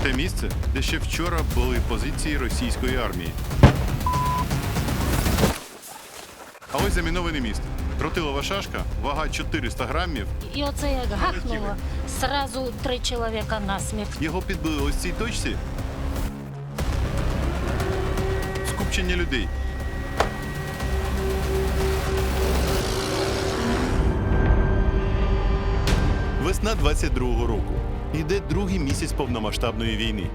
Те місце, де ще вчора були позиції російської армії. А ось заміноване місто. Тротилова шашка, вага 400 грамів. І оце як гахнуло, сразу 3 чоловіка насмерть. Його підбили ось цій точці. Скупчення людей. Весна 22-го року. Іде другий місяць повномасштабної війни.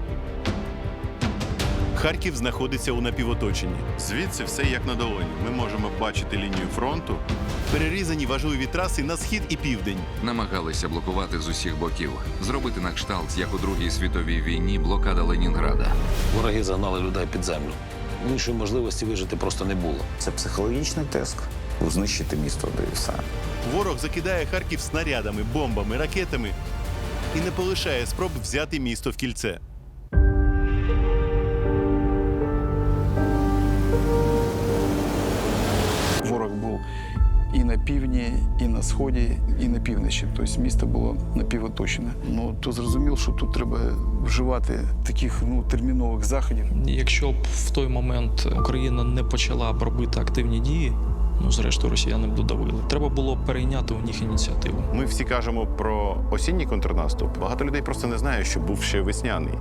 Харків знаходиться у напівоточенні. Звідси все як на долоні. Ми можемо бачити лінію фронту, перерізані важливі траси на схід і південь. Намагалися блокувати з усіх боків, зробити на кшталт, як у Другій світовій війні, блокада Ленінграда. Вороги загнали людей під землю. Іншої можливості вижити просто не було. Це психологічний тиск. Знищити місто, де і все. Ворог закидає Харків снарядами, бомбами, ракетами і не полишає спроб взяти місто в кільце. Ворог був і на півдні, і на сході, і на півночі. Тобто місто було напівоточене. Ну, то зрозуміло, що тут треба вживати таких термінових заходів. Якщо б в той момент Україна не почала б робити активні дії, зрештою росіяни б додавили. Треба було перейняти у них ініціативу. Ми всі кажемо про осінній контрнаступ. Багато людей просто не знає, що був ще весняний.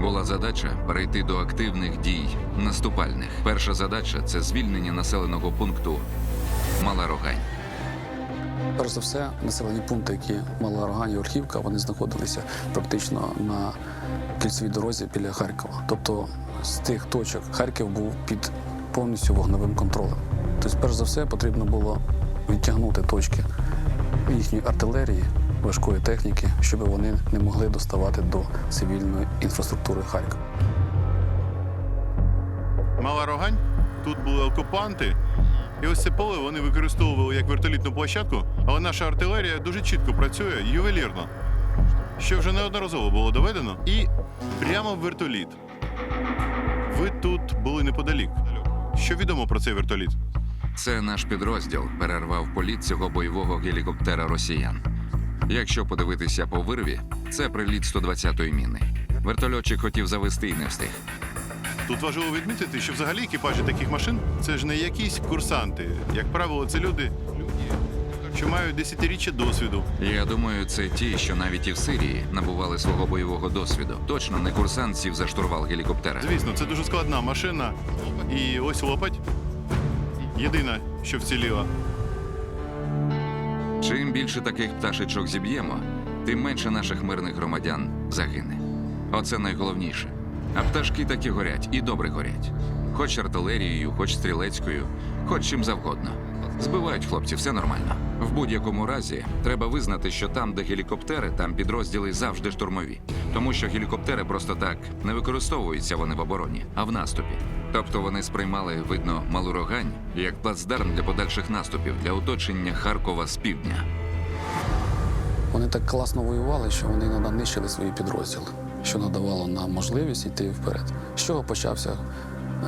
Була задача перейти до активних дій, наступальних. Перша задача – це звільнення населеного пункту Мала Рогань. Перш за все, населені пункти, які Мала Рогань і Орхівка, вони знаходилися практично на кільцевій дорозі біля Харкова. Тобто з тих точок Харків був під повністю вогневим контролем. Тобто, перш за все, потрібно було відтягнути точки їхньої артилерії, важкої техніки, щоб вони не могли доставати до цивільної інфраструктури Харкова. Мала Рогань, тут були окупанти. І ось це поле вони використовували як вертолітну площадку, але наша артилерія дуже чітко працює, ювелірно, що вже неодноразово було доведено. І прямо в вертоліт. Ви тут були неподалік. Що відомо про цей вертоліт? Це наш підрозділ перервав політ цього бойового гелікоптера росіян. Якщо подивитися по вирві, це приліт 120-ї міни. Вертольотчик хотів завести і не встиг. Тут важливо відмітити, що взагалі екіпажі таких машин – це ж не якісь курсанти. Як правило, це люди, що мають десятиріччя досвіду. Я думаю, це ті, що навіть і в Сирії набували свого бойового досвіду. Точно не курсант сів за штурвал гелікоптера. Звісно, це дуже складна машина. І ось лопать. Єдина, що вціліла. Чим більше таких пташечок зіб'ємо, тим менше наших мирних громадян загине. Оце найголовніше. А пташки таки горять, і добре горять. Хоч артилерією, хоч стрілецькою, хоч чим завгодно. Збивають хлопці, все нормально. В будь-якому разі, треба визнати, що там, де гелікоптери, там підрозділи завжди штурмові. Тому що гелікоптери просто так не використовуються вони в обороні, а в наступі. Тобто вони сприймали, видно, Малу Рогань як плацдарм для подальших наступів, для оточення Харкова з півдня. Вони так класно воювали, що вони іноді нищили свої підрозділи, що надавало нам можливість йти вперед. З чого почався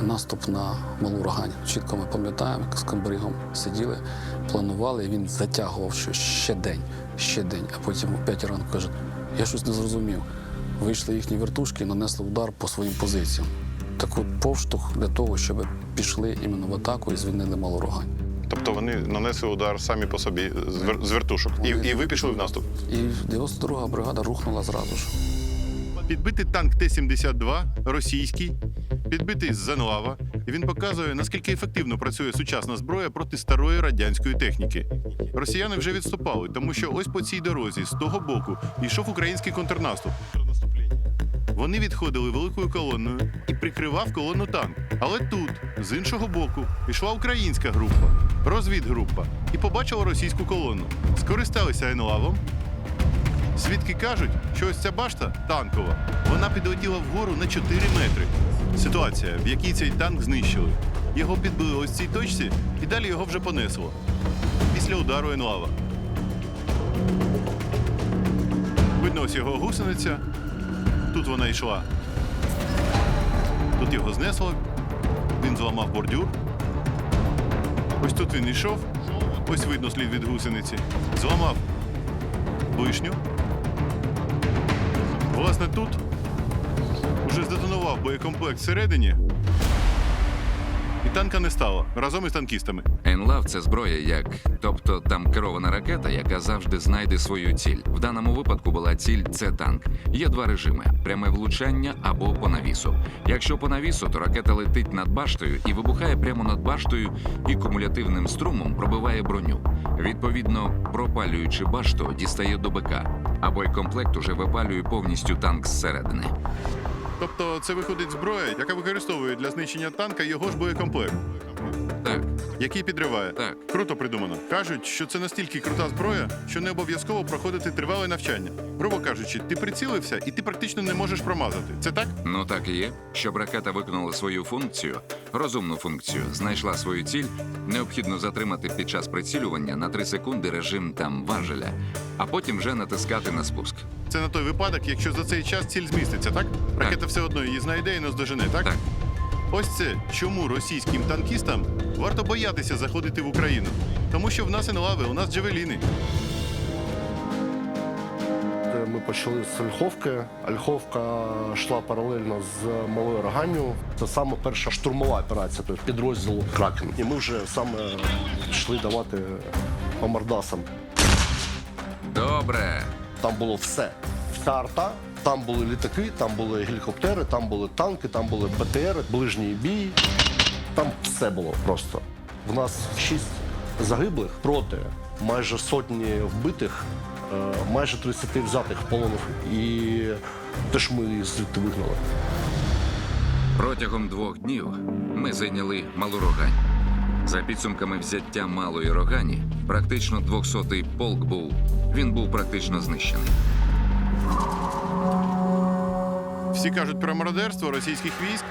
наступ на Малу Рогань? Чітко ми пам'ятаємо, як з комбригом сиділи, планували, і він затягував, що ще день, а потім о 5 ранку каже, я щось не зрозумів. Вийшли їхні вертушки і нанесли удар по своїм позиціям. Так от повштовх для того, щоб пішли іменно в атаку і звільнили Малу Рогань. Тобто вони нанесли удар самі по собі з вертушок. І ви пішли в наступ? І 92-га бригада рухнула зразу ж. Підбитий танк Т-72, російський, підбитий з Зенлава. І він показує, наскільки ефективно працює сучасна зброя проти старої радянської техніки. Росіяни вже відступали, тому що ось по цій дорозі, з того боку, йшов український контрнаступ. Вони відходили великою колоною і прикривав колону танк. Але тут, з іншого боку, йшла українська група, розвідгрупа, і побачила російську колону. Скористалися енлавом. Свідки кажуть, що ось ця башта танкова, вона підлетіла вгору на 4 метри. Ситуація, в якій цей танк знищили. Його підбили ось цій точці, і далі його вже понесло. Після удару енлава. Видно ось його гусениця. Тут вона йшла. Тут його знесло. Він зламав бордюр. Ось тут він йшов. Ось видно слід від гусениці. Зламав вишню. Власне, тут Уже здетонував боєкомплект всередині, і танка не стало разом із танкістами. Енлав – це зброя тобто там керована ракета, яка завжди знайде свою ціль. В даному випадку була ціль – це танк. Є два режими – пряме влучання або по навісу. Якщо по навісу, то ракета летить над баштою і вибухає прямо над баштою і кумулятивним струмом пробиває броню. Відповідно, пропалюючи башту, дістає до БК, а боєкомплект уже випалює повністю танк зсередини. Тобто це виходить зброя, яка використовує для знищення танка його ж боєкомплект, Так, який підриває. так. Круто придумано. Кажуть, що це настільки крута зброя, що не обов'язково проходити тривале навчання. Грубо кажучи, ти прицілився і ти практично не можеш промазати. Це так? Ну так і є. Щоб ракета виконала свою функцію, розумну функцію, знайшла свою ціль, необхідно затримати під час прицілювання на 3 секунди режим там важеля, а потім вже натискати на спуск. Це на той випадок, якщо за цей час ціль зміститься, так? Ракета все одно її знайде і наздожене, так? Так. Ось це чому російським танкістам варто боятися заходити в Україну. Тому що в нас енлави, у нас джавеліни. Ми почали з Ольховки. Ольховка йшла паралельно з Малою Роганню. Це саме перша штурмова операція, тобто підрозділу «Кракен». І ми вже саме йшли давати по мордасам. Добре. Там було все. Вся арта. Там були літаки, там були гелікоптери, там були танки, там були БТР, ближній бій. Там все було просто. В нас 6 загиблих проти майже сотні вбитих, майже 30 взятих в полон. І теж ми їх звідти вигнали. Протягом 2 днів ми зайняли Малу Рогань. За підсумками взяття Малої Рогані, практично 200-й полк був практично знищений. Всі кажуть про мародерство російських військ.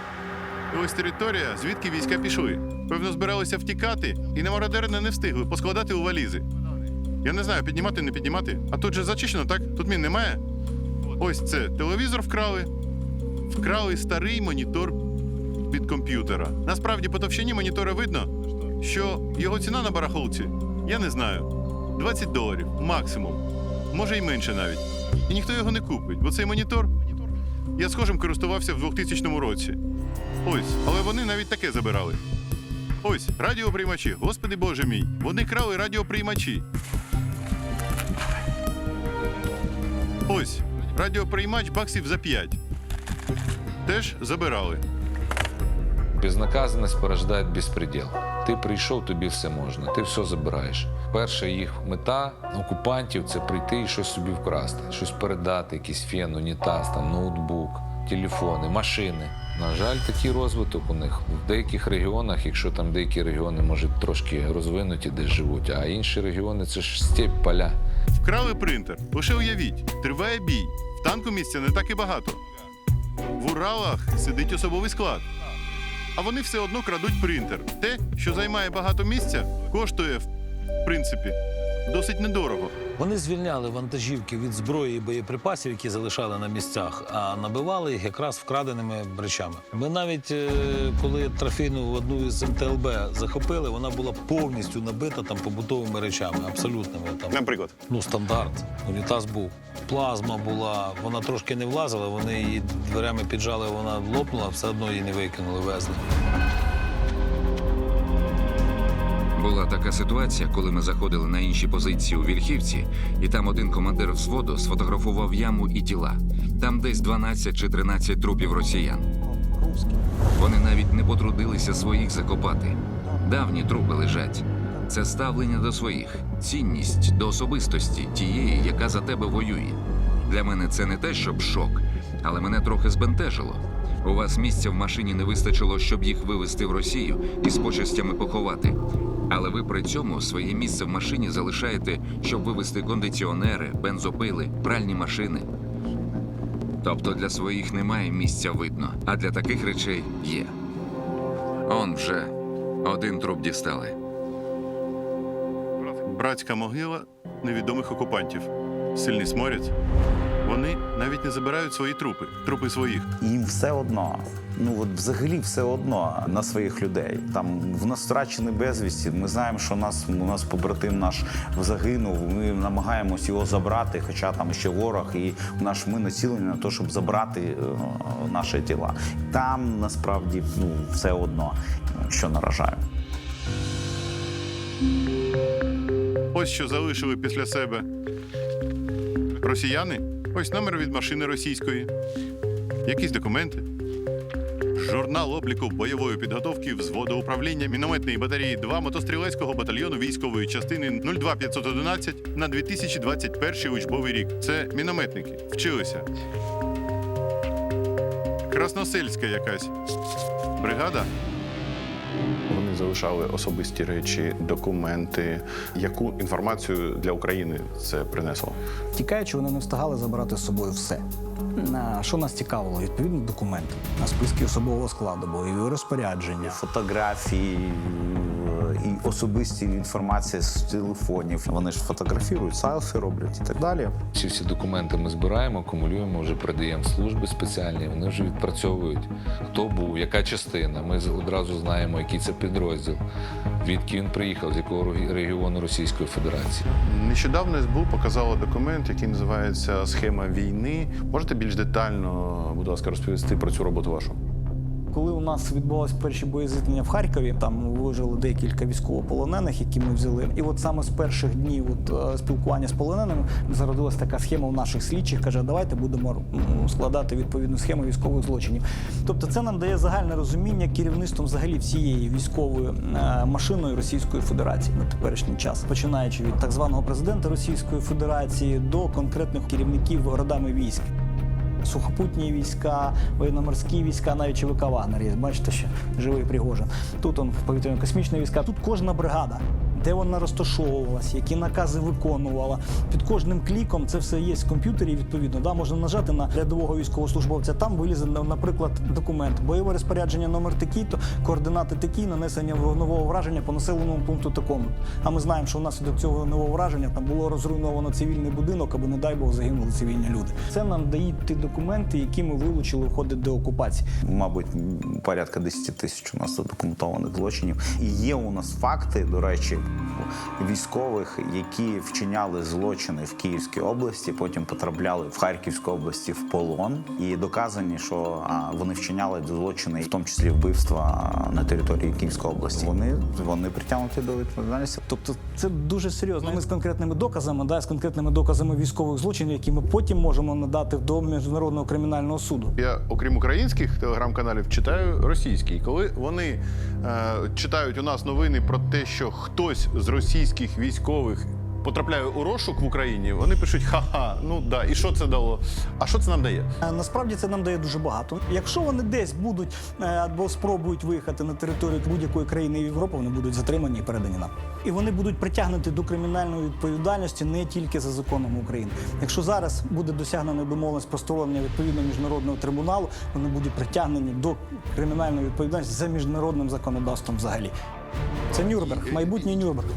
І ось територія, звідки війська пішли. Певно, збиралися втікати і на мародерне не встигли поскладати у валізи. Я не знаю, піднімати, не піднімати. А тут же зачищено, так? Тут мін немає. Ось це телевізор вкрали. Вкрали старий монітор від комп'ютера. Насправді, по товщині монітора видно, що його ціна на барахолці, я не знаю, $20 максимум. Може й менше навіть. І ніхто його не купить, бо цей монітор я схожим користувався в 2000 році. Ось, але вони навіть таке забирали. Ось, радіоприймачі, господи боже мій, вони крали радіоприймачі. Ось, радіоприймач баксів за 5. Теж забирали. Безнаказаність порождає безпреділ. Ти прийшов, тобі все можна, ти все забираєш. Перша їх мета окупантів – це прийти і щось собі вкрасти, щось передати, якийсь фен, унітаз, там, ноутбук, телефони, машини. На жаль, такий розвиток у них. В деяких регіонах, якщо там деякі регіони, може, трошки розвинуті десь живуть, а інші регіони – це ж степь, поля. Вкрали принтер. Лише уявіть, триває бій. В танку місця не так і багато. В Уралах сидить особовий склад. А вони все одно крадуть принтер. Те, що займає багато місця, коштує, в принципі, досить недорого. Вони звільняли вантажівки від зброї і боєприпасів, які залишали на місцях, а набивали їх якраз вкраденими речами. Ми навіть, коли трофейну одну із МТЛБ захопили, вона була повністю набита там побутовими речами, абсолютними. Там, Наприклад? ну, стандарт. Унітаз був. Плазма була, вона трошки не влазила, вони її дверями піджали, вона лопнула, все одно її не викинули, везли. Була така ситуація, коли ми заходили на інші позиції у Вільхівці, і там один командир взводу сфотографував яму і тіла. Там десь 12 чи 13 трупів росіян. Вони навіть не потрудилися своїх закопати. Давні трупи лежать. Це ставлення до своїх, цінність до особистості тієї, яка за тебе воює. Для мене це не те, щоб шок, але мене трохи збентежило. У вас місця в машині не вистачило, щоб їх вивезти в Росію і з почестями поховати. Але ви при цьому своє місце в машині залишаєте, щоб вивезти кондиціонери, бензопили, пральні машини. Тобто для своїх немає місця видно, а для таких речей є. Он вже один труп дістали. Братська могила невідомих окупантів. Сильний сморід. Вони навіть не забирають свої трупи своїх. Їм все одно. Ну от взагалі все одно на своїх людей. Там в нас втрачені безвісті. Ми знаємо, що у нас побратим наш загинув. Ми намагаємось його забрати, хоча там ще ворог, і ми націлені на те, щоб забрати наші тіла. Там насправді все одно, що наражає. Ось що залишили після себе росіяни. Ось номер від машини російської. Якісь документи. Журнал обліку бойової підготовки взводу управління мінометної батареї 2 мотострілецького батальйону військової частини 02511 на 2021 учбовий рік. Це мінометники. Вчилися. Красносельська якась бригада. Вони залишали особисті речі, документи. Яку інформацію для України це принесло? Тікаючи, вони не встигали забирати з собою все. Що нас цікавило? Відповідні документи, на списки особового складу, бойові розпорядження. Фотографії і особисті інформація з телефонів. Вони ж фотографують, селфі роблять і так далі. Ці всі документи ми збираємо, акумулюємо, вже передаємо в служби спеціальні. Вони вже відпрацьовують, хто був, яка частина. Ми одразу знаємо, який це підрозділ, звідки він приїхав, з якого регіону Російської Федерації. Нещодавно СБУ показало документ, який називається «Схема війни». Можете більш детально, будь ласка, розповісти про цю роботу вашу? Коли у нас відбувалися перші боєзіткнення в Харкові, там вижили декілька військовополонених, які ми взяли. І от саме з перших днів спілкування з полоненими зародилась така схема у наших слідчих. Каже, давайте будемо складати відповідну схему військових злочинів. Тобто це нам дає загальне розуміння керівництвом взагалі всієї військової машиною Російської Федерації на теперішній час. Починаючи від так званого президента Російської Федерації до конкретних керівників родами військ. Сухопутні війська, воєнно-морські війська, навіть ЧВК «Вагнер» є. Бачите, що живий Пригожин. Тут повітряно-космічні війська. Тут кожна бригада, де вона розташовувалася, які накази виконувала. Під кожним кліком це все є в комп'ютері, відповідно. Да, можна нажати на рядового військовослужбовця, там вилізе, наприклад, документ. Бойове розпорядження номер такий-то, координати такі, нанесення вогневого враження по населеному пункту такому. А ми знаємо, що внаслідок цього вогневого враження там було розруйновано цивільний будинок, аби, не дай Бог, загинули цивільні люди. Це нам дають ті документи, які ми вилучили в ході деокупації. Мабуть, порядка 10 тисяч у нас задокументованих злочинів. І є у нас факти, до речі, військових, які вчиняли злочини в Київській області, потім потрапляли в Харківську області в полон. І доказані, що вони вчиняли злочини, в тому числі вбивства на території Київської області. Вони притягнуті до відповідальності. Тобто це дуже серйозно. Ми з конкретними доказами, з конкретними доказами військових злочинів, які ми потім можемо надати до Міжнародного кримінального суду. Я, окрім українських телеграм-каналів, читаю російські. І коли вони читають у нас новини про те, що хтось з російських військових потрапляє у розшук в Україні, вони пишуть «ха-ха, і що це дало?» А що це нам дає? Насправді це нам дає дуже багато. Якщо вони десь будуть або спробують виїхати на територію будь-якої країни Європи, вони будуть затримані і передані нам. І вони будуть притягнуті до кримінальної відповідальності не тільки за законом України. Якщо зараз буде досягнена домовленість про створення відповідного міжнародного трибуналу, вони будуть притягнені до кримінальної відповідальності за міжнародним законодавством взагалі. Це Нюрнберг, майбутній Нюрнберг.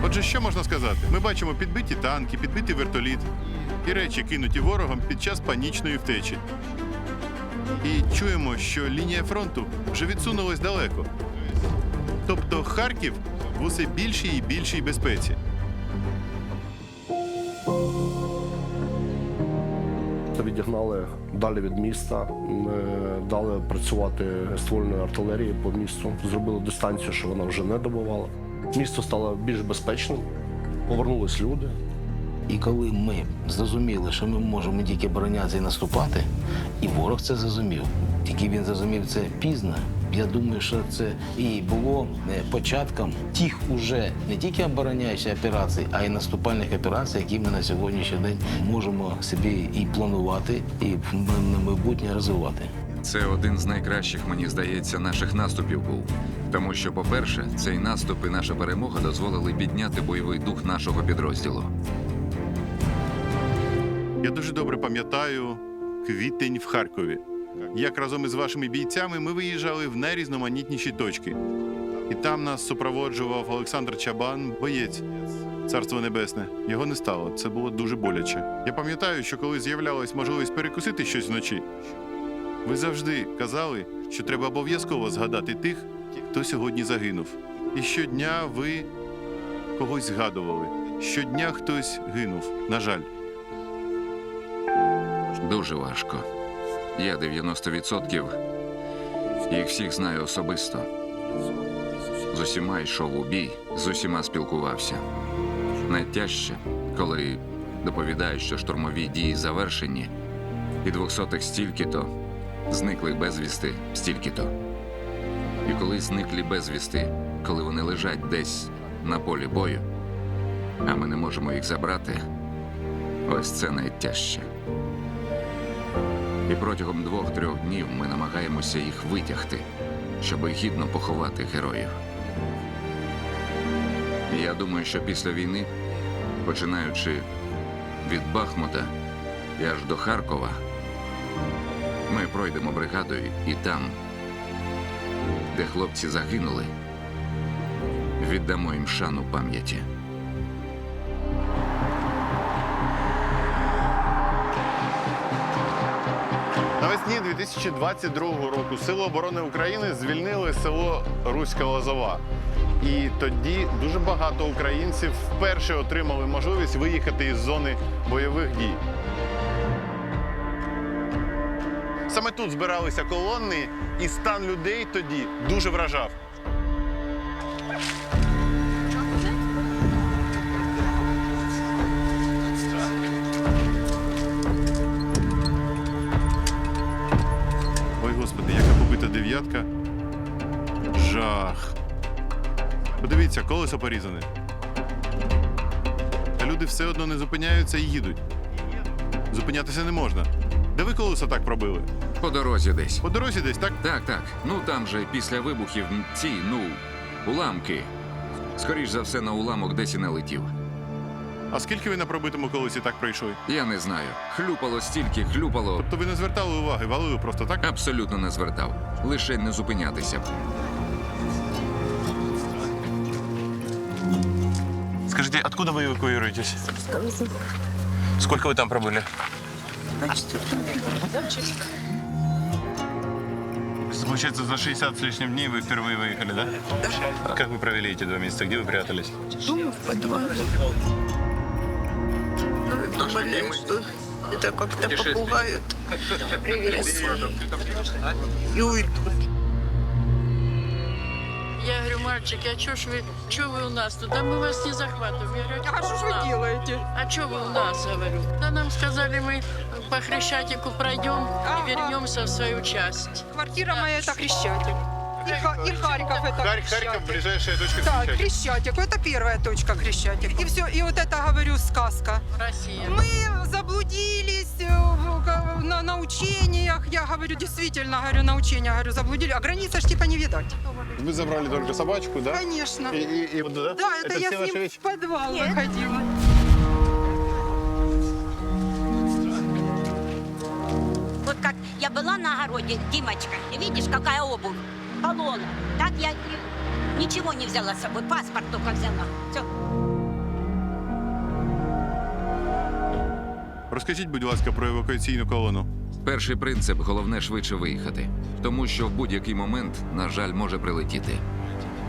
Отже, що можна сказати? Ми бачимо підбиті танки, підбитий вертоліт і речі, кинуті ворогом під час панічної втечі. І чуємо, що лінія фронту вже відсунулась далеко. Тобто Харків в усе більшій і більшій безпеці. Відігнали далі від міста, дали працювати ствольною артилерією по місту, зробили дистанцію, що вона вже не добивала. Місто стало більш безпечним, повернулись люди. І коли ми зрозуміли, що ми можемо тільки оборонятися і наступати, і ворог це зрозумів. Тільки він зрозумів це пізно. Я думаю, що це і було початком тих уже не тільки обороняючих операцій, а й наступальних операцій, які ми на сьогоднішній день можемо собі і планувати, і на майбутнє розвивати. Це один з найкращих, мені здається, наших наступів був. Тому що, по-перше, цей наступ і наша перемога дозволили підняти бойовий дух нашого підрозділу. Я дуже добре пам'ятаю квітень в Харкові. Як разом із вашими бійцями ми виїжджали в найрізноманітніші точки. І там нас супроводжував Олександр Чабан, боєць Царство Небесне, його не стало. Це було дуже боляче. Я пам'ятаю, що коли з'являлась можливість перекусити щось вночі, ви завжди казали, що треба обов'язково згадати тих, хто сьогодні загинув. І щодня ви когось згадували. Щодня хтось гинув, на жаль. Дуже важко. Я 90% їх всіх знаю особисто. З усіма йшов у бій, з усіма спілкувався. Найтяжче, коли доповідають, що штурмові дії завершені, і 200-х стільки-то, зникли безвісти стільки-то. І коли зниклі безвісти, коли вони лежать десь на полі бою, а ми не можемо їх забрати, ось це найтяжче. І протягом 2-3 днів ми намагаємося їх витягти, щоб гідно поховати героїв. І я думаю, що після війни, починаючи від Бахмута і аж до Харкова, ми пройдемо бригадою і там, де хлопці загинули, віддамо їм шану пам'яті. Навесні 2022 року Сили оборони України звільнили село Руська Лозова. І тоді дуже багато українців вперше отримали можливість виїхати із зони бойових дій. Саме тут збиралися колони, і стан людей тоді дуже вражав. Ой, Господи, яка побита дев'ятка. Жах. Подивіться, колесо порізане. А люди все одно не зупиняються і їдуть. Зупинятися не можна. Де ви колесо так пробили? По дорозі десь. По дорозі десь, так? Так. Ну там же після вибухів уламки. Скоріш за все, на уламок десь і налетів. А скільки ви на пробитому колесі так пройшли? Я не знаю. Хлюпало стільки, хлюпало. Тобто ви не звертали уваги, валили просто, так? Абсолютно не звертав. Лише не зупинятися. Скажите, откуда вы эвакуируетесь? Сколько вы там пробыли? Получается, за 60 с лишним дней вы впервые выехали, да? Да. Как вы провели эти 2 месяца? Где вы прятались? Дома в подвале. Ну, думали, что это как-то попугают, и уйдут. Я говорю, мальчики, а чё вы у нас тут? Да мы вас не захватываем. Я говорю, А что ж вы делаете? А чё вы у нас, говорю? Да нам сказали, мы по Хрещатику пройдем и вернемся в свою часть. Квартира моя это Хрещатик. И Харьков это Харьков, ближайшая точка Да, Хрещатик. Хрещатик. Это первая точка Хрещатик. И все, и вот это, говорю, сказка. Россия. Мы заблудились на учениях. Я говорю, действительно, говорю, на учениях, говорю, заблудились. А граница ж типа не видать. Вы забрали только собачку, да? Конечно. И вот, да? Да, это я все с ваши ним вещи? в подвал выходила. Вот как я была на огороде, Димочка, и видишь, какая обувь? Полона. Так я ничего не взяла с собой, паспорт только взяла. Все. Розкажіть, будь ласка, про евакуаційну колону. Перший принцип – головне швидше виїхати. Тому що в будь-який момент, на жаль, може прилетіти.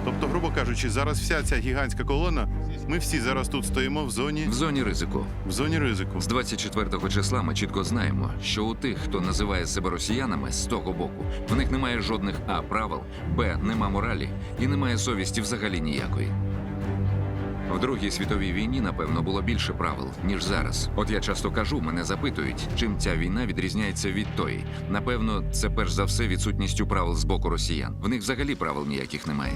Тобто, грубо кажучи, зараз вся ця гігантська колона, ми всі зараз тут стоїмо в зоні... В зоні ризику. В зоні ризику. З 24 числа ми чітко знаємо, що у тих, хто називає себе росіянами, з того боку, в них немає жодних а. правил, б. нема моралі і немає совісті взагалі ніякої. В Другій світовій війні, напевно, було більше правил, ніж зараз. От я часто кажу, мене запитують, чим ця війна відрізняється від тої. Напевно, це перш за все відсутністю правил з боку росіян. В них взагалі правил ніяких немає.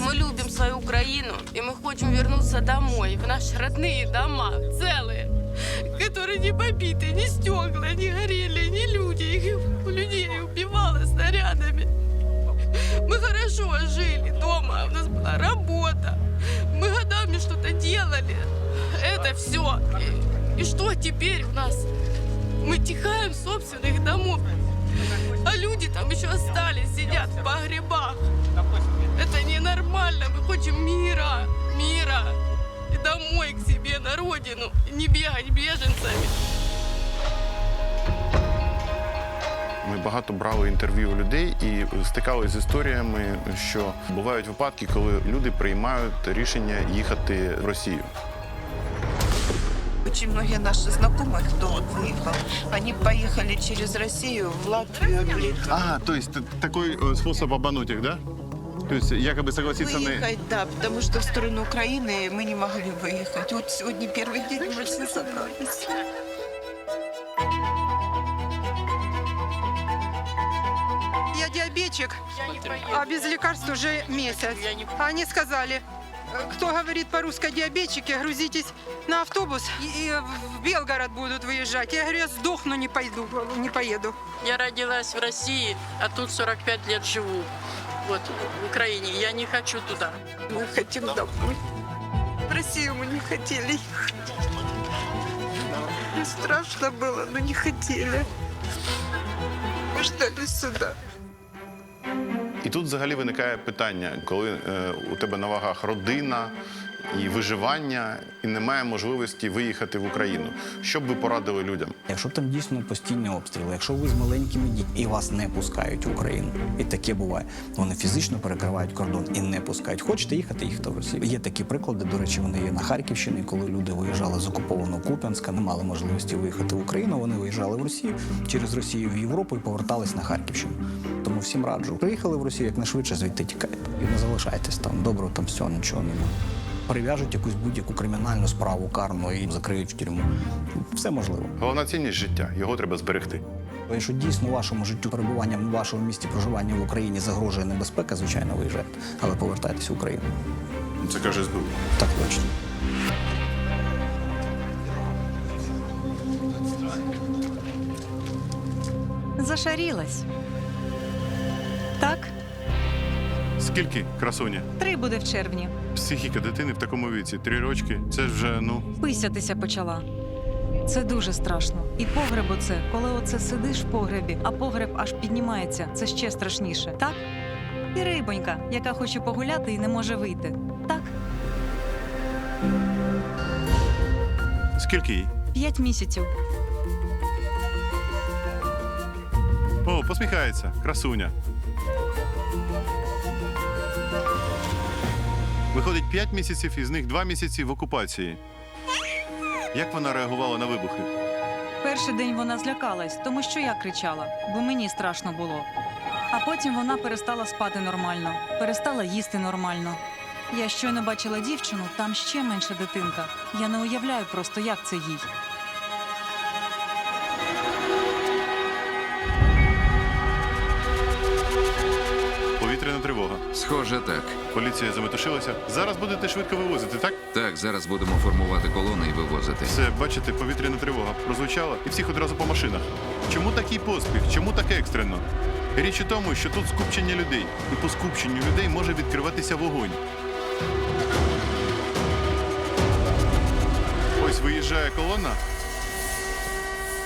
Мы любим свою Украину, и мы хотим вернуться домой, в наши родные дома, целые, которые не побиты, ни стекла, не горели, ни люди, их людей убивало снарядами. Мы хорошо жили дома, у нас была работа, мы годами что-то делали. Это все. И что теперь у нас? Мы тихаем с собственных домов, а люди там еще остались, сидят в погребах. Это ненормально, мы хотим мира. мира и домой к себе на родину, и не бегать беженцами. Ми багато брали інтерв'ю у людей і стикалися з історіями, що бувають випадки, коли люди приймають рішення їхати в Росію. Очень многие наши знакомые, кто вот выехал, они поехали через Россию в Латвию, в Литву. А, то есть такой способ обмануть их, да? То есть якобы согласиться на... Выехать, да, потому что в сторону Украины мы не могли выехать. Вот сегодня первый день мы все собрались. Я диабетчик, а без лекарств уже месяц. Они сказали, кто говорит по-русски диабетчики, грузитесь на автобус и в Белгород будут выезжать. Я говорю, я сдохну, не пойду, не поеду. Я родилась в России, а тут 45 лет живу. Вот, в Украине. Я не хочу туда. Мы хотим домой. В Россию мы не хотели ехать. И страшно было, но не хотели. Мы ждали сюда. І тут взагалі виникає питання, коли у тебе на вагах родина і виживання, і немає можливості виїхати в Україну. Що б ви порадили людям? Якщо там дійсно постійні обстріли, якщо ви з маленькими дітьми і вас не пускають в Україну, і таке буває, вони фізично перекривають кордон і не пускають. Хочете їхати, їхати в Росію. Є такі приклади, до речі, вони є на Харківщині, коли люди виїжджали з окупованого Куп'янська, не мали можливості виїхати в Україну, вони виїжджали в Росію, через Росію в Європу і повертались на Харківщину. Тому всім раджу. Приїхали в Росію, якнайшвидше звідти тікайте. І не залишайтесь там. Добре, там всього, нічого не буде. Прив'яжуть якусь будь-яку кримінальну справу карну і закриють в тюрму. Все можливо. Головна цінність життя, його треба зберегти. Якщо дійсно вашому життю, перебуванням в вашому місті проживання в Україні загрожує небезпека, звичайно, виїжджайте. Але повертайтесь в Україну. Це каже СБУ. Так точно. Зашарілась. Так? Скільки, красуня? 3 буде в червні. Психіка дитини в такому віці. 3 рочки. Це ж вже, Писятися почала. Це дуже страшно. І погреб оце, коли оце сидиш в погребі, а погреб аж піднімається, це ще страшніше, так? І рибонька, яка хоче погуляти і не може вийти. Так? Скільки їй? 5 місяців. О, посміхається. Красуня. Виходить 5 місяців, із них 2 місяці в окупації. Як вона реагувала на вибухи? Перший день вона злякалась, тому що я кричала, бо мені страшно було. А потім вона перестала спати нормально, перестала їсти нормально. Я щойно бачила дівчину, там ще менша дитинка. Я не уявляю просто, як це їй. Повітряна тривога. Схоже, так. Поліція заметушилася. Зараз будете швидко вивозити, так? Так, зараз будемо формувати колони і вивозити. Все, бачите, повітряна тривога прозвучала і всіх одразу по машинах. Чому такий поспіх? Чому так екстрено? Річ у тому, що тут скупчення людей. І по скупченню людей може відкриватися вогонь. Ось виїжджає колона.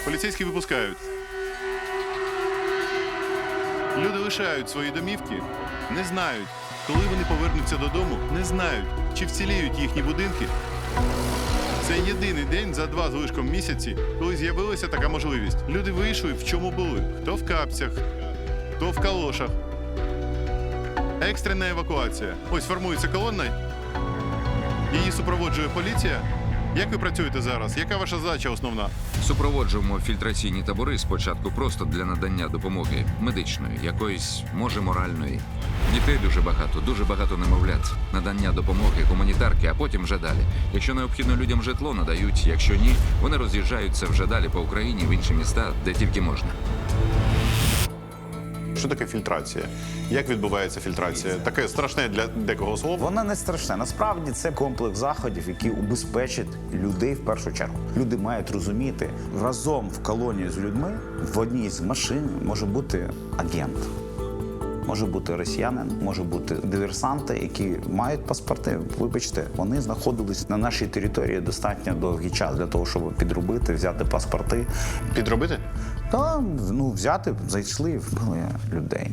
Поліцейські випускають. Люди лишають свої домівки, не знають, коли вони повернуться додому, не знають, чи вціліють їхні будинки. Це єдиний день за 2 з лишком місяці, коли з'явилася така можливість. Люди вийшли, в чому були. Хто в капцях, хто в калошах. Екстрена евакуація. Ось формується колона, її супроводжує поліція. Як ви працюєте зараз? Яка ваша задача основна? Супроводжуємо фільтраційні табори спочатку просто для надання допомоги медичної, якоїсь, може, моральної. Дітей дуже багато немовлят. Надання допомоги, гуманітарки, а потім вже далі. Якщо необхідно людям житло, надають. Якщо ні, вони роз'їжджаються вже далі по Україні, в інші міста, де тільки можна. Що таке фільтрація? Як відбувається фільтрація? Таке страшне для декого слово? Вона не страшна. Насправді це комплекс заходів, які убезпечать людей в першу чергу. Люди мають розуміти, разом в колонії з людьми в одній з машин може бути агент. Може бути росіянин, може бути диверсанти, які мають паспорти. Вибачте, вони знаходились на нашій території достатньо довгий час для того, щоб підробити, взяти паспорти. Підробити? Та, взяти, зайшли, вбили людей.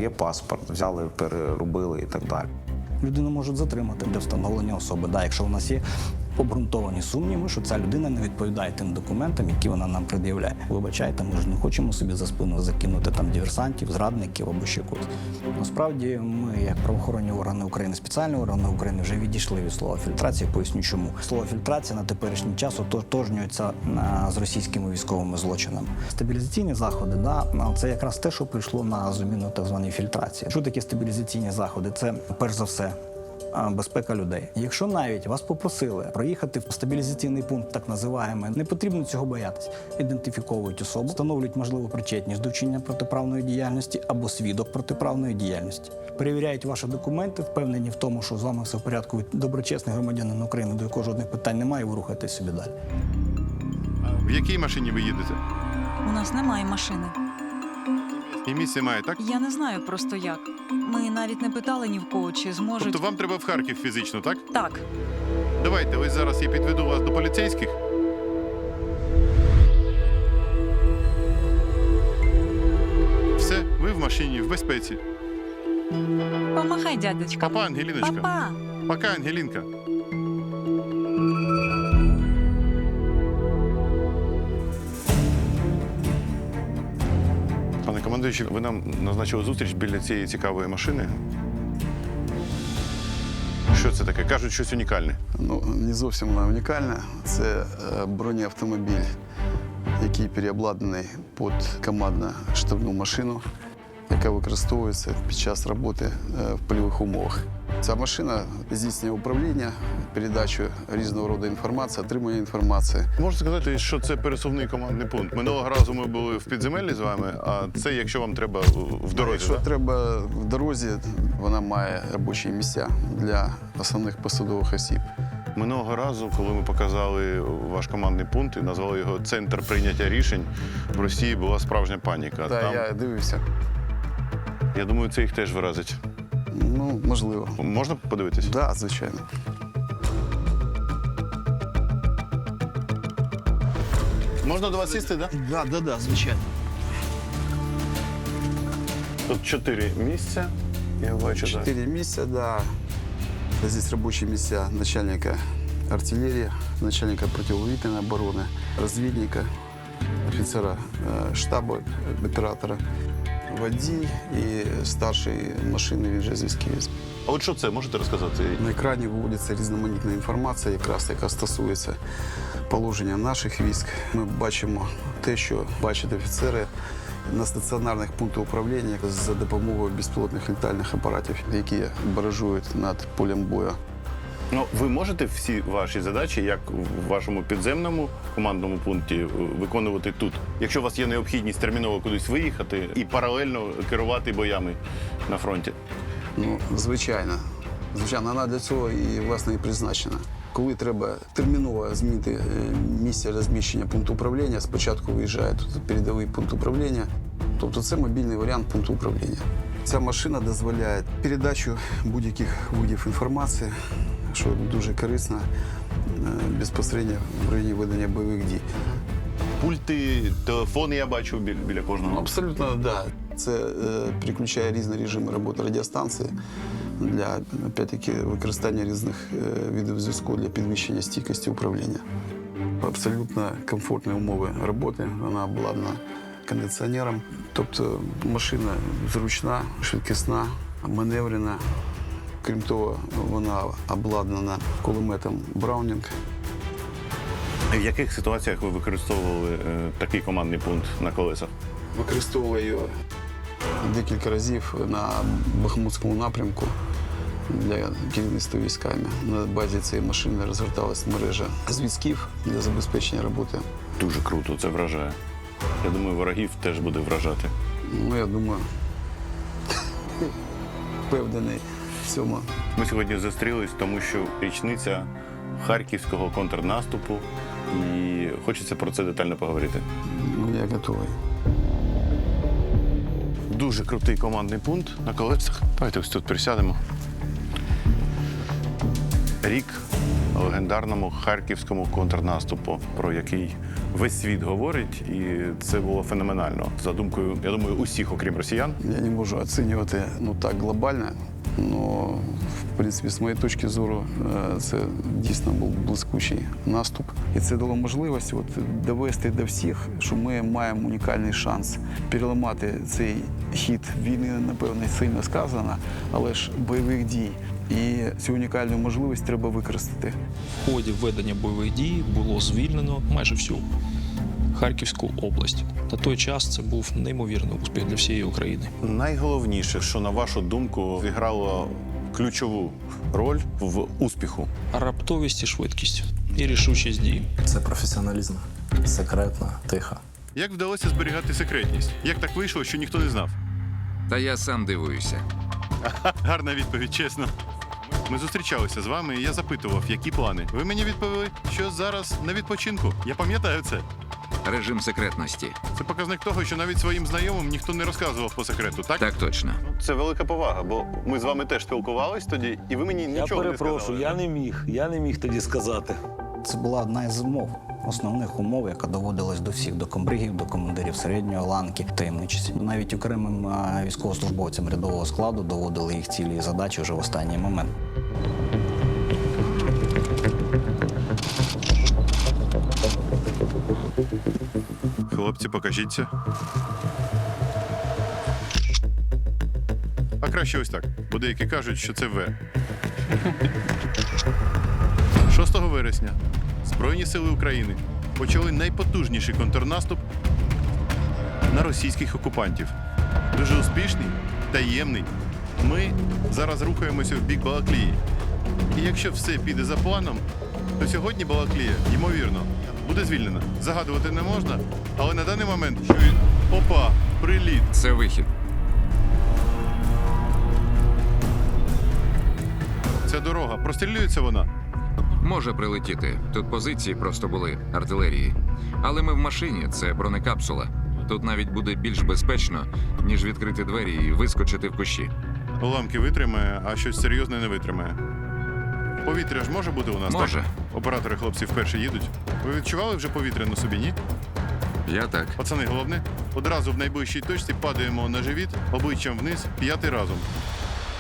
Є паспорт, взяли, переробили і так далі. людину можуть затримати для встановлення особи. Да, якщо у нас є обґрунтовані сумніви, що ця людина не відповідає тим документам, які вона нам пред'являє. Вибачайте, ми ж не хочемо собі за спину закинути там диверсантів, зрадників або ще когось. Насправді ми, як правоохоронні органи України, спеціальні органи України, вже відійшли від слова фільтрація. Поясню чому. Слово фільтрація на теперішній час ототожнюється з російськими військовими злочинами. Стабілізаційні заходи, да, це якраз те, що прийшло на заміну так званої фільтрації. Що таке стабілізаційні заходи? Це перш за все безпека людей. Якщо навіть вас попросили проїхати в стабілізаційний пункт, так називаємо, не потрібно цього боятися. Ідентифіковують особу, встановлюють можливу причетність до вчинення протиправної діяльності або свідок протиправної діяльності. Перевіряють ваші документи, впевнені в тому, що з вами все в порядку, ви доброчесний громадянин України, до якого жодних питань немає, ви рухаєтесь собі далі. В якій машині ви їдете? У нас немає машини. І місце має, так? Я не знаю просто як. Ми навіть не питали ні в кого, чи зможуть. Тобто вам треба в Харків фізично, так? Так. Давайте, ось зараз я підведу вас до поліцейських. Все, ви в машині, в безпеці. Помахай, дядечка. Папа, Ангеліночка. Папа. Пока, Ангелінка. Пане командуючий, ви нам назначили зустріч біля цієї цікавої машини. Що це таке? Кажуть, щось унікальне. Ну, не зовсім вона унікальна. Це бронеавтомобіль, який переобладнаний під командно-штабну машину, яка використовується під час роботи в польових умовах. Ця машина здійснює управління, передачу різного роду інформації, отримання інформації. Можна сказати, що це пересувний командний пункт. Минулого разу ми були в підземеллі з вами, а це якщо вам треба в дорозі. Якщо так? треба в дорозі, вона має робочі місця для основних посадових осіб. Минулого разу, коли ми показали ваш командний пункт і назвали його «Центр прийняття рішень», в Росії була справжня паніка. Так, я дивився. Я думаю, це їх теж виразить. Ну, можливо. Можна подивитись? Так, да, звичайно. Можна до вас сісти, так? Да, звичайно. Тут 4 місця. Я бачу, 4 місця, да. Здесь робочі місця начальника артилерії, начальника протиповітряної оборони, розвідника, офіцера штабу, оператора, водій і старший машини, він же зв'язківець. А от що це, можете розказати? На екрані виводиться різноманітна інформація, яка стосується положення наших військ. Ми бачимо те, що бачать офіцери на стаціонарних пунктах управління за допомогою безпілотних літальних апаратів, які баражують над полем бою. Ну, ви можете всі ваші задачі, як в вашому підземному командному пункті, виконувати тут? Якщо у вас є необхідність терміново кудись виїхати і паралельно керувати боями на фронті? Ну, звичайно. Звичайно, вона для цього і, власне, і призначена. Коли треба терміново змінити місце розміщення пункту управління, спочатку виїжджає тут передовий пункт управління. Тобто це мобільний варіант пункту управління. Ця машина дозволяє передачу будь-яких видів інформації, що дуже корисно безпосередньо в районі ведення бойових дій. Пульти, телефони я бачу біля кожного. Абсолютно, так. Да. Це переключає різні режими роботи радіостанції для, опять-таки, використання різних видів зв'язку для підвищення стійкості управління. Абсолютно комфортні умови роботи, вона обладнана кондиціонером. Тобто машина зручна, швидкісна, маневрена. Крім того, вона обладнана кулеметом «Браунінг». В яких ситуаціях ви використовували такий командний пункт на колесах? Використовували його декілька разів на Бахмутському напрямку для керівництва військами. На базі цієї машини розгорталась мережа зв'язків для забезпечення роботи. Дуже круто, це вражає. Я думаю, ворогів теж буде вражати. Ну, я думаю, впевнений в цьому. Ми сьогодні зустрілись, тому що річниця харківського контрнаступу, і хочеться про це детально поговорити. Ну, я готовий. Дуже крутий командний пункт на колесах. Давайте ось тут присядемо. Рік легендарному харківському контрнаступу, про який весь світ говорить, і це було феноменально. За думкою, я думаю, усіх, окрім росіян. Я не можу оцінювати так глобально Но, в принципі, з моєї точки зору, це дійсно був блискучий наступ. І це дало можливість довести до всіх, що ми маємо унікальний шанс переламати цей хід війни, напевно, сильно сказано, але ж бойових дій. І цю унікальну можливість треба використати. В ході ведення бойових дій було звільнено майже всю Харківську область. На той час це був неймовірний успіх для всієї України. Найголовніше, що, на вашу думку, зіграло ключову роль в успіху? Раптовість і швидкість, і рішучість дій. Це професіоналізм, секретно, тихо. Як вдалося зберігати секретність? Як так вийшло, що ніхто не знав? Та я сам дивуюся. Гарна відповідь, чесно. Ми зустрічалися з вами, і я запитував, які плани. Ви мені відповіли, що зараз на відпочинку. Я пам'ятаю це. Режим секретності. Це показник того, що навіть своїм знайомим ніхто не розказував по секрету, так? Так точно. Це велика повага, бо ми з вами теж спілкувались тоді, і ви мені нічого не сказали. я не міг тоді сказати. Це була одна із умов, основних умов, яка доводилась до всіх, до комбригів, до командирів середньої ланки, таємничості. Навіть окремим військовослужбовцям рядового складу доводили їх цілі і задачі вже в останній момент. Хлопці, покажіться. А краще ось так, бо деякі кажуть, що це В. 6 вересня Збройні сили України почали найпотужніший контрнаступ на російських окупантів. Дуже успішний, таємний. Ми зараз рухаємося в бік Балаклії. І якщо все піде за планом, то сьогодні Балаклія, ймовірно, буде звільнена. Загадувати не можна, але на даний момент чують опа, приліт. Це вихід. Це дорога. Прострілюється вона? Може прилетіти. Тут позиції просто були артилерії. Але ми в машині, це бронекапсула. Тут навіть буде більш безпечно, ніж відкрити двері і вискочити в кущі. Уламки витримає, а щось серйозне не витримає. Повітря ж може бути у нас, Може. так? Оператори хлопці вперше їдуть. Ви відчували вже повітря на собі, ні? Я так. Пацани, головне, одразу в найближчій точці падаємо на живіт, обличчям вниз, 5 разом.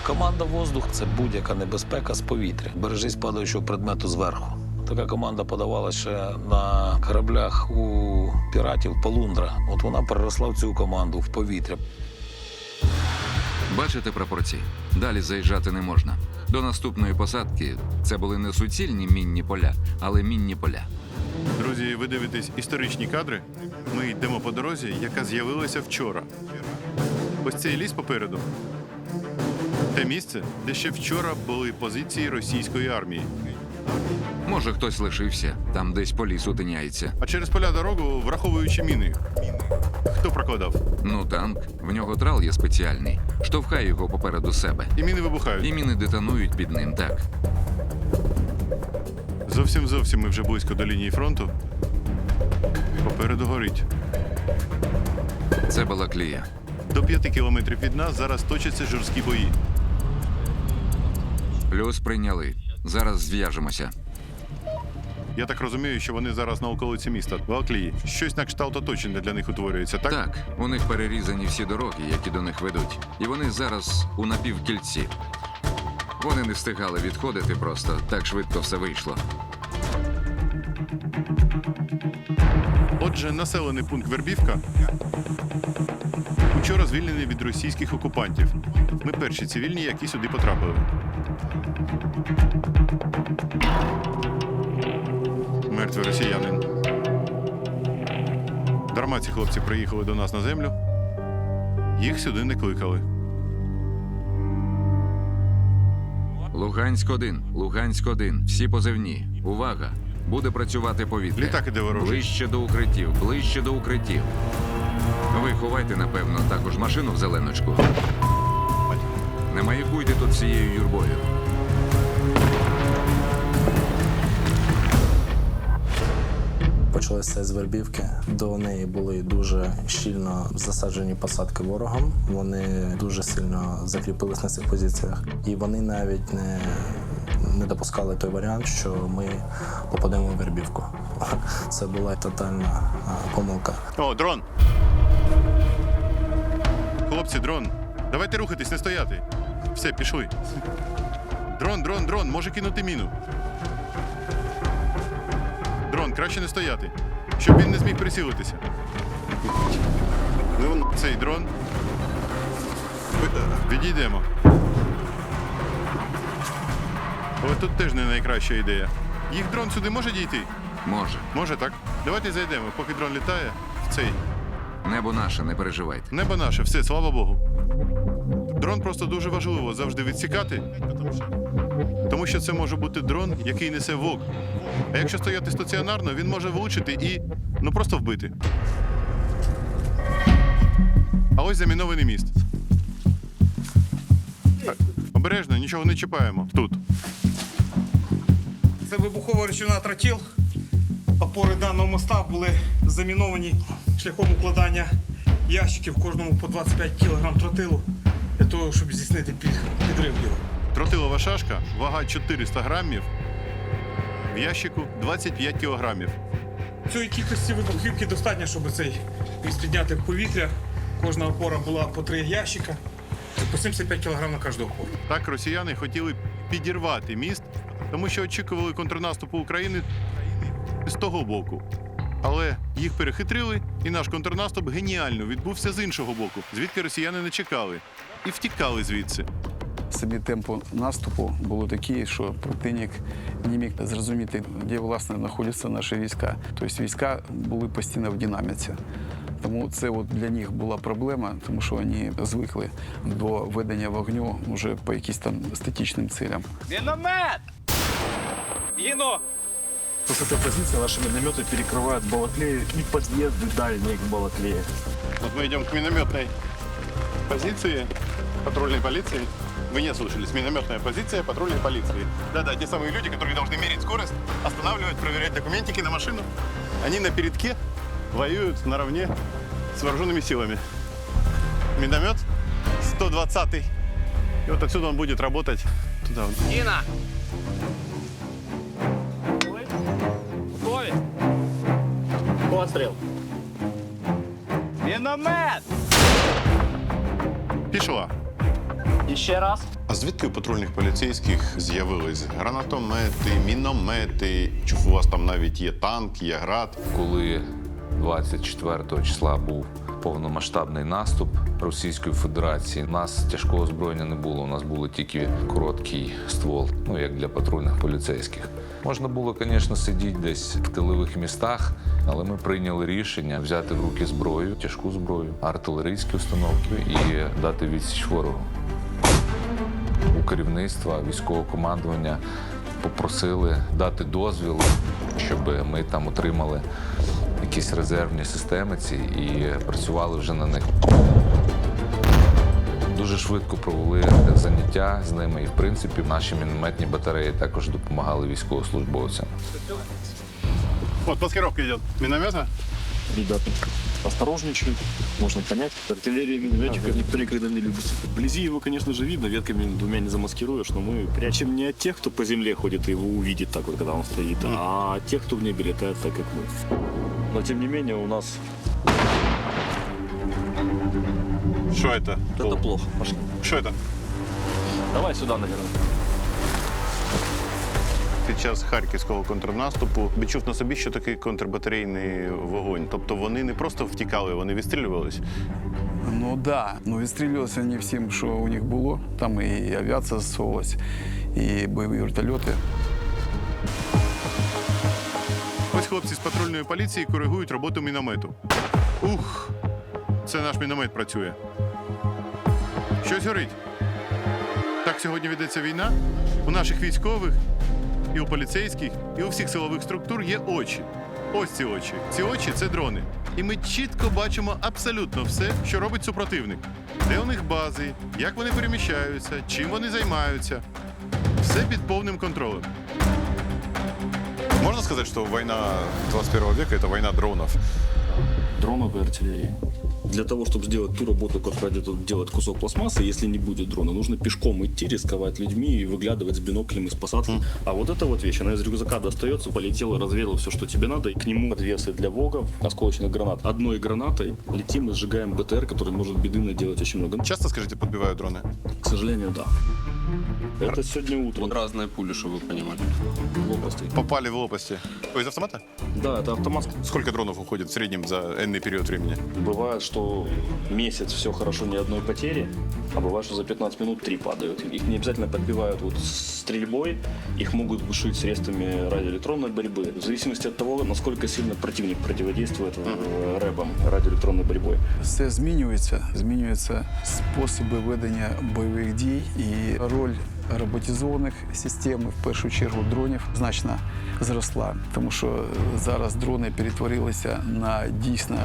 Команда «Воздух» – це будь-яка небезпека з повітря. Бережись падаючого предмету зверху. Така команда подавалася ще на кораблях у піратів «Полундра». От вона переросла в цю команду, в повітря. Бачите прапорці? Далі заїжджати не можна. До наступної посадки це були не суцільні мінні поля, але мінні поля. Друзі, ви дивитесь історичні кадри. Ми йдемо по дорозі, яка з'явилася вчора. Ось цей ліс попереду. Те місце, де ще вчора були позиції російської армії. Може, хтось лишився, там десь по лісу тиняється. А через поля дорогу, враховуючи міни. Хто прокладав? Ну, танк. В нього трал є спеціальний. Штовхає його попереду себе. І міни вибухають. І міни детонують під ним, так. Зовсім ми вже близько до лінії фронту. Попереду горить. Це Балаклія. До 5 кілометрів від нас зараз точаться жорсткі бої. Плюс прийняли. Зараз зв'яжемося. Я так розумію, що вони зараз на околиці міста, в Балаклії. Щось на кшталт оточення для них утворюється, так? Так, у них перерізані всі дороги, які до них ведуть. І вони зараз у напівкільці. Вони не встигали відходити просто, так швидко все вийшло. Отже, населений пункт Вербівка учора звільнений від російських окупантів. Ми перші цивільні, які сюди потрапили. Мертвий росіянин. Дарма ці хлопці приїхали до нас на землю. Їх сюди не кликали. Луганськ-1, Луганськ-1, всі позивні. Увага! Буде працювати повітря. Літак іде ворожий. Ближче до укриттів, ближче до укриттів. Ви ховайте, напевно, також машину в зеленочку. Не маякуйте тут всією юрбою. Почалося з Вербівки. До неї були дуже щільно засаджені посадки ворогом. Вони дуже сильно закріпились на цих позиціях. І вони навіть не допускали той варіант, що ми попадемо в Вербівку. Це була тотальна помилка. О, дрон! Хлопці, дрон! Давайте рухатись, не стояти. Все, пішли. Дрон, може кинути міну. Дрон, краще не стояти, щоб він не зміг прицілитися. Цей дрон. Відійдемо. Але тут теж не найкраща ідея. Їх дрон сюди може дійти? Може. Може, так? Давайте зайдемо, поки дрон літає в цей. Небо наше, не переживайте. Небо наше, все, слава Богу. Дрон просто дуже важливо завжди відсікати, тому що це може бути дрон, який несе ВОК. А якщо стояти стаціонарно, він може влучити і, просто вбити. А ось замінований міст. Обережно, нічого не чіпаємо. Тут. Це вибухова речовина тротил. Опори даного моста були заміновані шляхом укладання ящиків, кожному по 25 кг тротилу, для того, щоб здійснити підрив його. Тротилова шашка, вага 400 грамів, в ящику 25 кілограмів. Цієї кількості вибухівки достатньо, щоб цей міст підняти в повітря. Кожна опора була по 3 ящика, по 75 кг на кожну опору. Так росіяни хотіли підірвати міст, тому що очікували контрнаступу України з того боку. Але їх перехитрили, і наш контрнаступ геніально відбувся з іншого боку, звідки росіяни не чекали, і втікали звідси. Самі темпи наступу були такі, що противник не міг зрозуміти, де, власне, знаходяться наші війська. Тобто війська були постійно в динаміці. Тому це для них була проблема, тому що вони звикли до ведення вогню вже по якимось там статичним цілям. Міномет! Міно! С этой позиции наши минометы перекрывают Балаклею и подъезды дальние к Балаклее. Вот мы идем к минометной позиции патрульной полиции. Вы не слышались. Минометная позиция патрульной полиции. Да-да, те самые люди, которые должны мерить скорость, останавливать, проверять документики на машину. Они на передке воюют наравне с вооруженными силами. Миномет 120-й. И вот отсюда он будет работать туда. Нина! Готові? Пострел. Міномет! Пішла. І ще раз. А звідки у патрульних поліцейських з'явились гранатомети, міномети? Чи у вас там навіть є танк, є град? Коли 24 числа був повномасштабний наступ Російської Федерації, у нас тяжкого озброєння не було. У нас був тільки короткий ствол, як для патрульних поліцейських. Можна було, звісно, сидіти десь в тилових містах, але ми прийняли рішення взяти в руки зброю, тяжку зброю, артилерійські установки і дати відсіч ворогу. У керівництва військового командування попросили дати дозвіл, щоб ми там отримали якісь резервні системи ці і працювали вже на них. Дуже швидко провели заняття з ними і, в принципі, наші мінометні батареї також допомагали військовослужбовцям. Вот маскировка идет. Миномета? Ребята осторожничают, можно понять. Артиллерия минометчиков никто никогда не любит. Вблизи его, конечно же, видно, ветками двумя не замаскируешь, но мы прячем не от тех, кто по земле ходит и его увидит так вот, когда он стоит, а от тех, кто в небе летает так, как мы. Но, тем не менее, у нас... Что это? Это плохо. Пошли. Что это? Давай сюда, наверное. Під час харківського контрнаступу відчув на собі, що такий контрбатарейний вогонь. Тобто вони не просто втікали, вони відстрілювались. Ну да, відстрілювалися вони всім, що у них було. Там і авіація засовувалась, і бойові вертольоти. Ось хлопці з патрульної поліції коригують роботу міномету. Ух, це наш міномет працює. Щось горить. Так сьогодні ведеться війна. У наших військових, і у поліцейських, і у всіх силових структур є очі. Ось ці очі. Ці очі – це дрони. І ми чітко бачимо абсолютно все, що робить супротивник. Де у них бази, як вони переміщаються, чим вони займаються. Все під повним контролем. Можно сказать, что война 21 века – это война дронов? Дронов и артиллерии. Для того, чтобы сделать ту работу, которую делает кусок пластмассы, если не будет дрона, нужно пешком идти, рисковать людьми и выглядывать с биноклем из посадки. А вот эта вот вещь, она из рюкзака достается, полетела, развеяла все, что тебе надо, и к нему подвесы для ВОГов, осколочных гранат. Одной гранатой летим и сжигаем БТР, который может беды наделать очень много. Часто, скажите, подбивают дроны? К сожалению, да. Это сегодня утром. Разные пули, чтобы вы понимали. Лопасти. Попали в лопасти. Из автомата? Да, это автомат. Сколько дронов уходит в среднем за энный период времени? Бывает, что месяц все хорошо, ни одной потери, а бывает, что за 15 минут 3 падают. Их не обязательно подбивают вот стрельбой, их могут глушить средствами радиоэлектронной борьбы, в зависимости от того, насколько сильно противник противодействует рэбам, радиоелектронной борьбой. Все змінюються способи ведення бойових дій і роль роботизованих систем, в першу чергу дронів, значно зросла. Тому що зараз дрони перетворилися на дійсно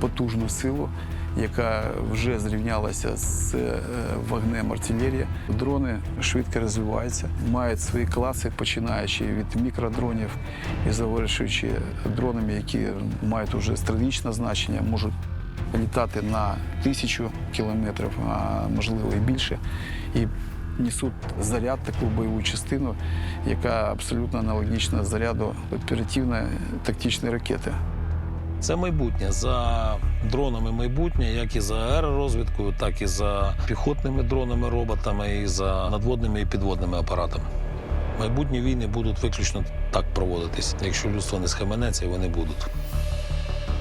потужну силу, яка вже зрівнялася з вогнем артилерії. Дрони швидко розвиваються, мають свої класи, починаючи від мікродронів і завершуючи дронами, які мають уже стратегічне значення, можуть літати на 1000 кілометрів, а можливо і більше. І несуть заряд, таку бойову частину, яка абсолютно аналогічна заряду оперативної тактичної ракети. Це майбутнє. За дронами майбутнє, як і за аеророзвідкою, так і за піхотними дронами, роботами, і за надводними і підводними апаратами. Майбутні війни будуть виключно так проводитись, якщо людство не схаменеться, і вони будуть.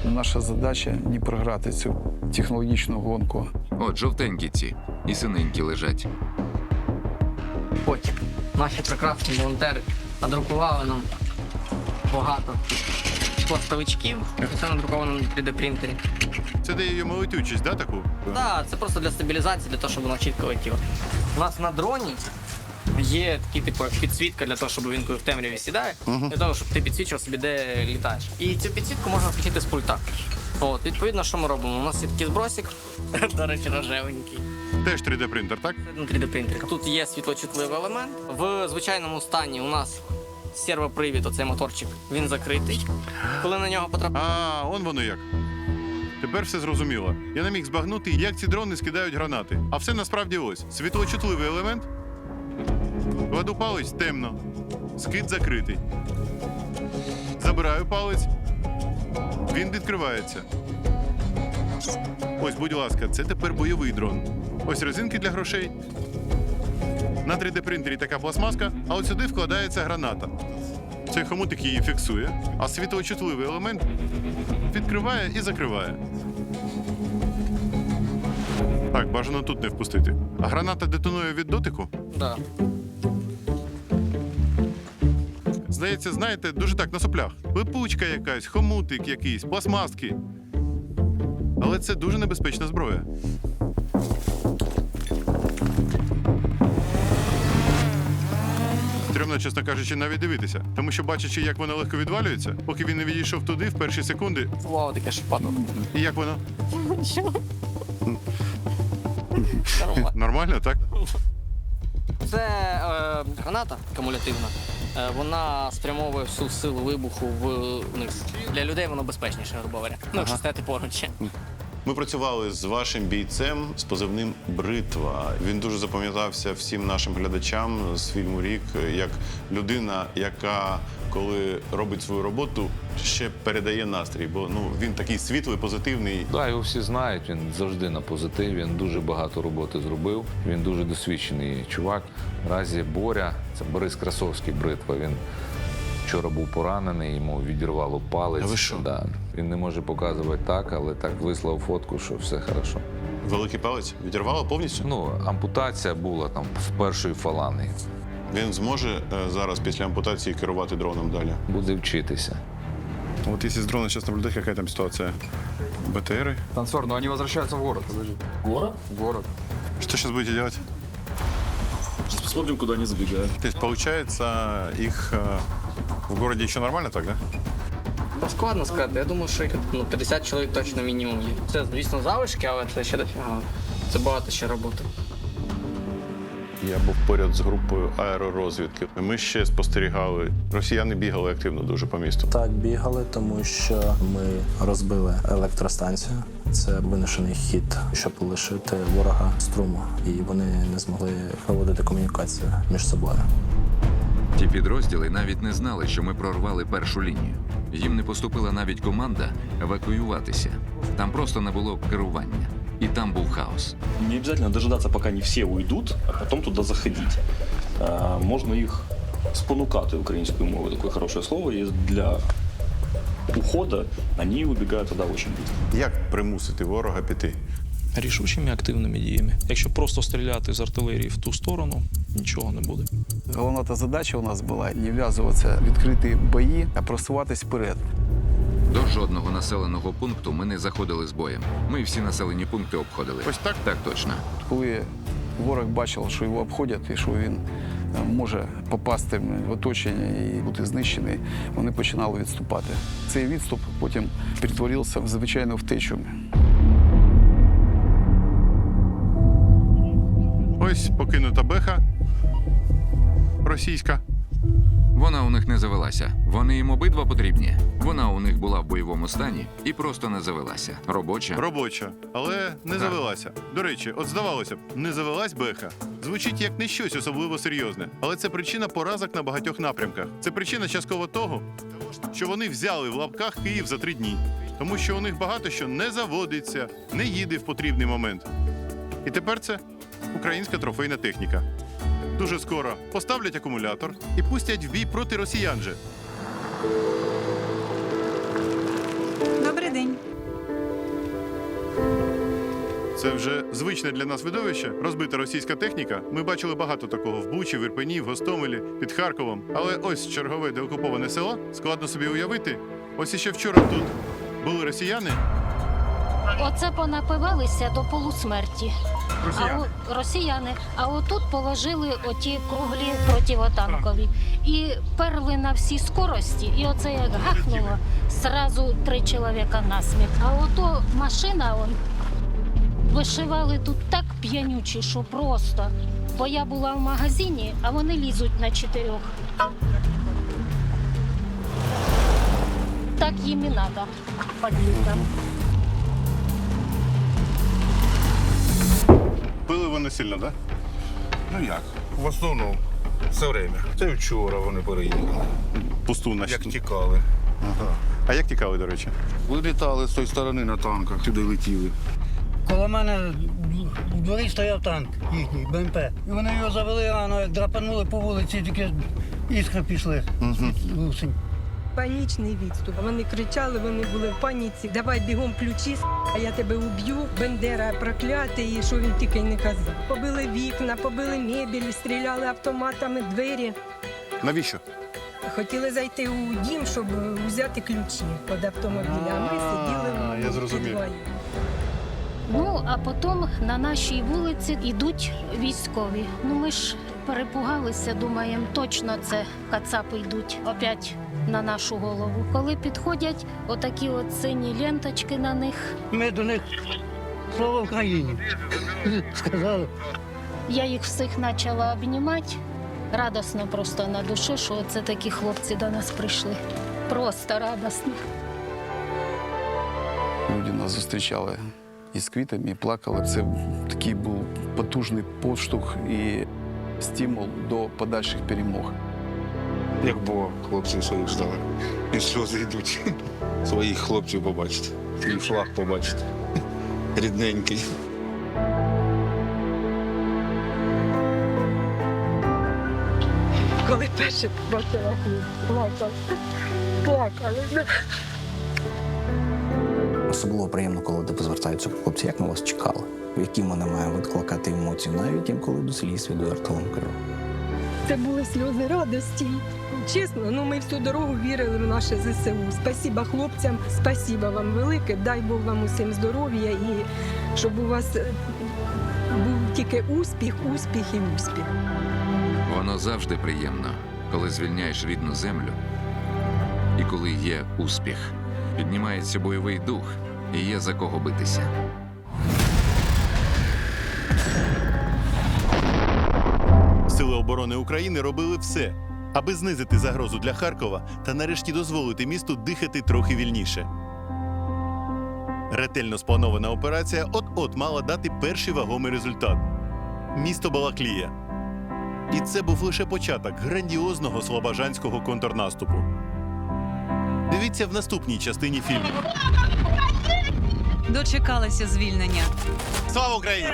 Наша задача – не програти цю технологічну гонку. От жовтенькі ці і синенькі лежать. Потім наші прекрасні волонтери надрукували нам багато пластовичків. Це надруковано на 3D-принтері. Це дає йому летючість, да, таку? Так, це просто для стабілізації, для того, щоб воно чітко летіло. У нас на дроні є такі, типу, як підсвітка для того, щоб він коли в темряві сідає, для того, щоб ти підсвічував собі, де літаєш. І цю підсвітку можна включити з пульта. От, відповідно, що ми робимо? У нас є такий збросик, до речі, рожевенький. Теж 3D-принтер, так? На 3D-принтері. Тут є світлочутливий елемент. В звичайному стані у нас сервопривід, оцей моторчик, він закритий. Коли на нього потрапляє... А, он воно як. Тепер все зрозуміло. Я не міг збагнути, як ці дрони скидають гранати. А все насправді ось. Світлочутливий елемент. Кладу палець, темно. Скид закритий. Забираю палець. Він відкривається. Ось, будь ласка, це тепер бойовий дрон. Ось резинки для грошей. На 3D-принтері така пластмаска, а от сюди вкладається граната. Цей хомутик її фіксує, а світлочутливий елемент відкриває і закриває. Так, бажано тут не впустити. А граната детонує від дотику? Так. Здається, знаєте, дуже так на соплях. Липучка якась, хомутик якийсь, пластмаски. Але це дуже небезпечна зброя. Стрьомно, чесно кажучи, навіть дивитися. Тому що, бачачи, як воно легко відвалюється, поки він не відійшов туди, в перші секунди. Вау, таке ж падало. І як воно? Нормально. Нормально, так? Це граната кумулятивна. Вона спрямовує всю силу вибуху вниз. Для людей воно безпечніше, грубо говоря. Ну, якщо стояти поруч. Ми працювали з вашим бійцем з позивним «Бритва». Він дуже запам'ятався всім нашим глядачам з фільму «Рік» як людина, яка, коли робить свою роботу, ще передає настрій. Бо він такий світлий, позитивний. Так, його всі знають, він завжди на позитиві, він дуже багато роботи зробив. Він дуже досвідчений чувак. Наразі Боря, це Борис Красовський, «Бритва», він вчора був поранений, йому відірвало палець. А ви що? Да. Він не може показувати так, але так вислав фотку, що все хорошо. Великий палець відірвало повністю? Ампутація була там в першої фаланги. Він зможе зараз після ампутації керувати дроном далі? Буде вчитися. Вот если с дрона сейчас наблюдать, какая там ситуация? БТРы? Танцор, но они возвращаются в город. Подожди. Город? В город. Что сейчас будете делать? Сейчас посмотрим, куда они забегают. То есть, получается, их в городе еще нормально так, да? Складно сказати. Я думаю, що їх 50 чоловік точно мінімум є. Це, звісно, залишки, але це ще дофіга. Це багато ще роботи. Я був поряд з групою аеророзвідки. Ми ще спостерігали. Росіяни бігали активно дуже по місту. Так, бігали, тому що ми розбили електростанцію. Це виношений хід, щоб лишити ворога струму. І вони не змогли проводити комунікацію між собою. Ті підрозділи навіть не знали, що ми прорвали першу лінію. Їм не поступила навіть команда евакуюватися. Там просто не було керування. І там був хаос. Не обязательно дожидаться, пока не все уйдут, а потом туда заходить. Можно их спонукати, українською мовою такое хорошее слово есть, для ухода, они убегают туда очень быстро. Як примусити ворога піти? Рішучими активними діями. Якщо просто стріляти з артилерії в ту сторону, нічого не буде. Головна та задача у нас була не вв'язуватися в відкриті бої, а просуватись вперед. До жодного населеного пункту ми не заходили з боєм. Ми всі населені пункти обходили. Ось так? Так точно. Коли ворог бачив, що його обходять і що він може попасти в оточення і бути знищений, вони починали відступати. Цей відступ потім перетворився в звичайну втечу. Ось покинута беха російська. Вона у них не завелася. Вони їм обидва потрібні. Вона у них була в бойовому стані і просто не завелася. Робоча. Робоча, але не завелася. До речі, от здавалося б, не завелась беха. Звучить як не щось особливо серйозне. Але це причина поразок на багатьох напрямках. Це причина частково того, що вони взяли в лапках Київ за 3 дні. Тому що у них багато що не заводиться, не їде в потрібний момент. І тепер це українська трофейна техніка. Дуже скоро поставлять акумулятор і пустять в бій проти росіян же. Добрий день. Це вже звичне для нас видовище. Розбита російська техніка. Ми бачили багато такого в Бучі, в Ірпені, в Гостомелі, під Харковом. Але ось чергове деокуповане село. Складно собі уявити. Ось іще вчора тут були росіяни. Оце понапивалися до полусмерті. Росіяни. Росіяни. А отут положили оті круглі противотанкові. І перли на всі скорості. І оце як гахнуло, зразу 3 чоловіка насмерть. А ото машина, вишивали тут так п'янючі, що просто. Бо я була в магазині, а вони лізуть на 4. Так їм і треба, подлюкам. Пили вони сильно, так? Ну як? В основному. Все время. Це вчора вони переїхали. Пусту на Як тікали. Ага. А як тікали, до речі? Вилітали з тої сторони на танках, сюди летіли. Коло мене в дворі стояв танк їхній, БМП. І вони його завели рано, як драпанули по вулиці, тільки іскри пішли. Лусень. Панічний відступ. Вони кричали, вони були в паніці. Давай бігом ключі, а я тебе уб'ю. Бендера проклятий, і що він тільки й не казав. Побили вікна, побили мебель, стріляли автоматами в двері. Навіщо? Хотіли зайти у дім, щоб взяти ключі від автомобіля, а ми сиділи я в зрозумів. підвалі. Ну, а потім на нашій вулиці йдуть військові. Ну, ми ж перепугалися, думаємо, точно це кацапи йдуть опять на нашу голову. Коли підходять, отакі от сині ленточки на них. Ми до них слава Україні сказали. Я їх всіх почала обнімати. Радосно просто на душі, що це такі хлопці до нас прийшли. Просто радосно. Люди нас зустрічали із квітами, і плакали. Це такий був потужний поштовх і стимул до подальших перемог. Як було, хлопців своїх ждали. І сльози йдуть. Своїх хлопців побачити. Свій флаг побачити. Рідненький. Коли перше побачила, плакали. Особливо приємно, коли до тебе звертаються хлопці, як ми вас чекали, які ми не маємо викликати емоції, навіть інколи до сліз відвертого кажу. Це були сльози радості. Чесно, ну ми всю дорогу вірили в наше ЗСУ. Спасіба хлопцям, спасіба вам велике. Дай Бог вам усім здоров'я і щоб у вас був тільки успіх, успіх і успіх. Воно завжди приємно, коли звільняєш рідну землю і коли є успіх. Піднімається бойовий дух і є за кого битися. Сили оборони України робили все, аби знизити загрозу для Харкова та нарешті дозволити місту дихати трохи вільніше. Ретельно спланована операція от-от мала дати перший вагомий результат – місто Балаклія. І це був лише початок грандіозного слобожанського контрнаступу. Дивіться в наступній частині фільму. Дочекалися звільнення. Слава Україні!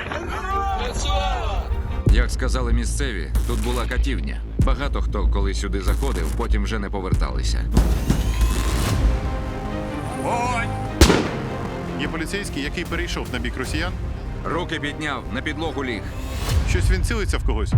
Як сказали місцеві, тут була катівня. Багато хто, коли сюди заходив, потім вже не поверталися. Є поліцейський, який перейшов на бік росіян. Руки підняв, на підлогу ліг. Щось він цілиться в когось.